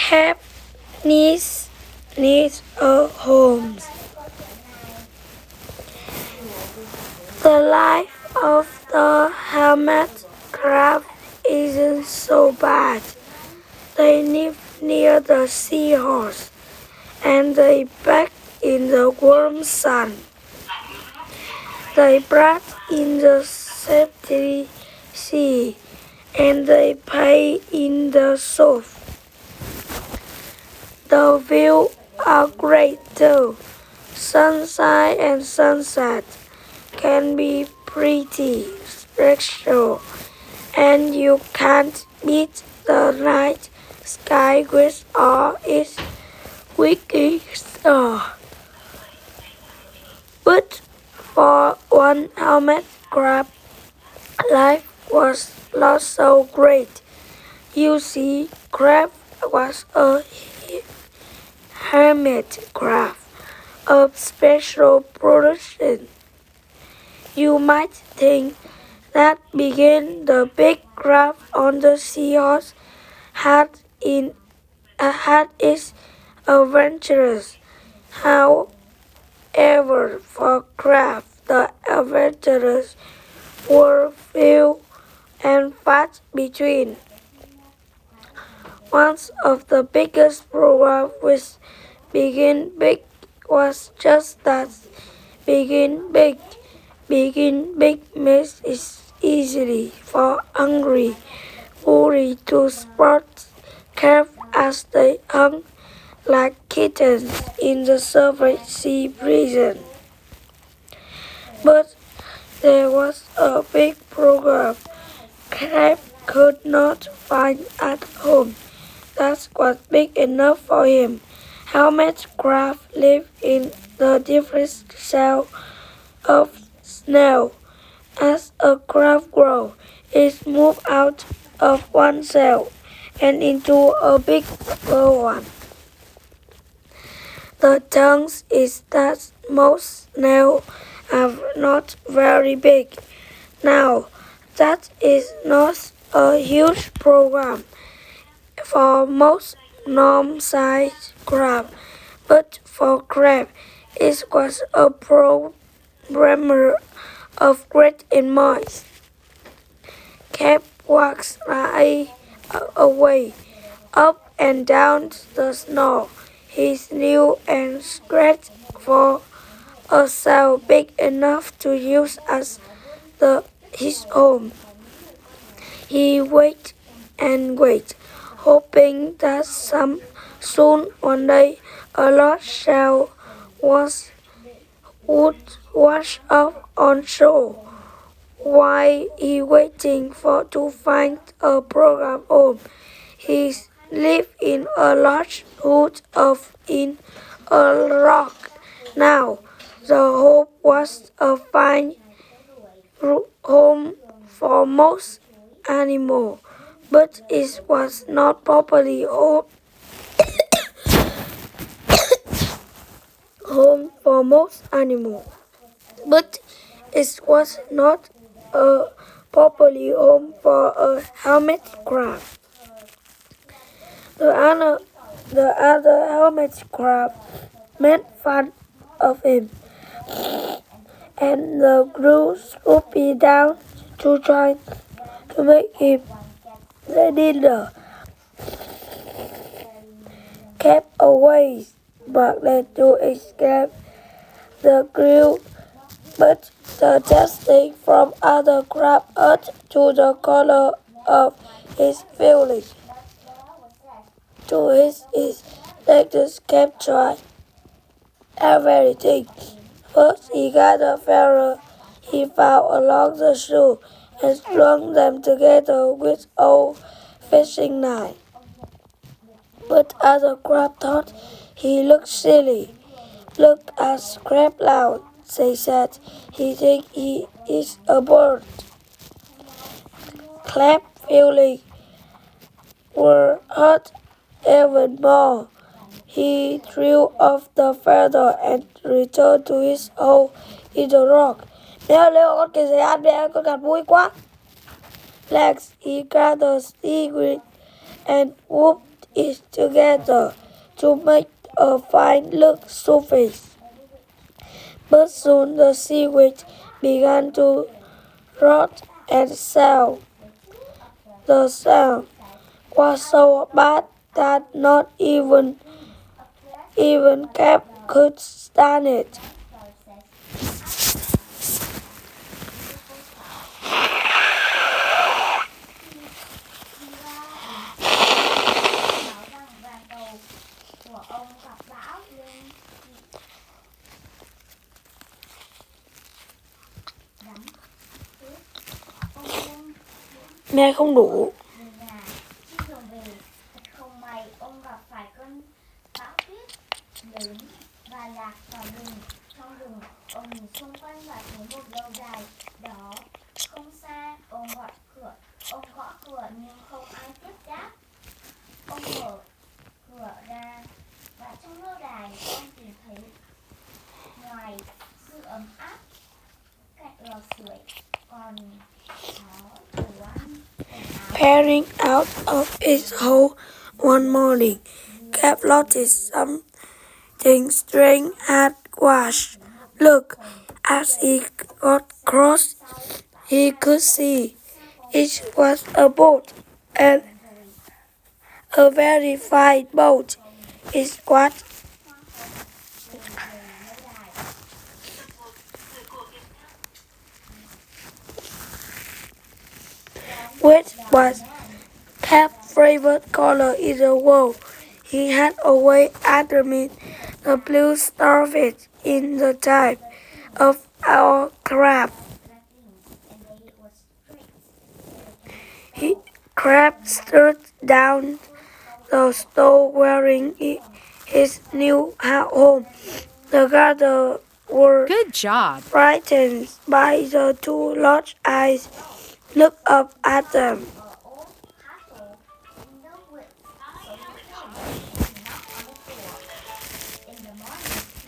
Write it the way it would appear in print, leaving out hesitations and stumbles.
Crab needs a home. The life of the hermit crab isn't so bad. They live near the seahorse and they bake in the warm sun. They breathe in the salty sea and they play in the surf. The views are great too. Sunshine and sunset can be pretty special, and you can't beat the night sky with all its wicked stars. But for one hermit crab, life was not so great. You see, crab was a hermit crab of special production. You might think that being the big crab on the seahorse had its adventures. However, for crab, the adventures were few and far between. One of the biggest problems with being big was just that being big makes it easy for hungry woolly to spot crab as they hung like kittens in the surface sea prison. But there was a big problem crab could not find at home that was big enough for him. Hermit crab live in the different cells of snow. As a crab grows, it moves out of one cell and into a bigger one. The thing is that most snails are not very big. Now, that is not a huge problem for most normal-sized crab, but for crab, it was a problem of great importance. Crab walks away, up and down the snow. He knew and scratched for a cell big enough to use as his home. He waited and waited, hoping that soon one day a large shell would wash up on shore. While he waiting to find a program home, he lived in a large hut in a rock. Now, the hope was a fine home for most animals, but it was not properly home for most animals. But it was not a properly home for a hermit crab. The other hermit crab made fun of him and grew Snoopy down to try to make him the dinner. Kept away Bartlett to escape the grill, but the testing from other crab added to the color of his feelings. To his detectives kept trying everything. First, he got a feather he found along the shore and strung them together with old fishing knife. But other crab thought he looked silly. Look at Crab Loud, they said. He thinks he is a bird. Crab feelings were hurt even more. He threw off the feather and returned to his hole in the rock. Leo con kìa gì ăn đi, con gạt vui quá. Legs, he gathered seaweed and whooped it together to make a fine look surface. But soon the seaweed began to rot and sell. The sound was so bad that not even Cap could stand it. Nghe không đủ. Không may ông gặp phải cơn bão tuyết lớn và lạc vào rừng. Trong rừng, ông nhìn xung quanh và thấy một lâu đài đó không xa. Ông gõ cửa nhưng không ai tiếp đáp. Ông mở cửa ra và trong lâu đài ông tìm thấy ngoài sự ấm áp cạnh lò sưởi còn có đồ ăn. Peering out of its hole one morning, Cap noticed something strange at Wash. Look, as he got close, he could see it was a boat, and a very fine boat. It was which was Cap's favorite color in the world. He had always admired the blue starfish in the type of our crab. Crab stood down the stove wearing his new home. The guards were Good job. frightened by the two large eyes looked up at them.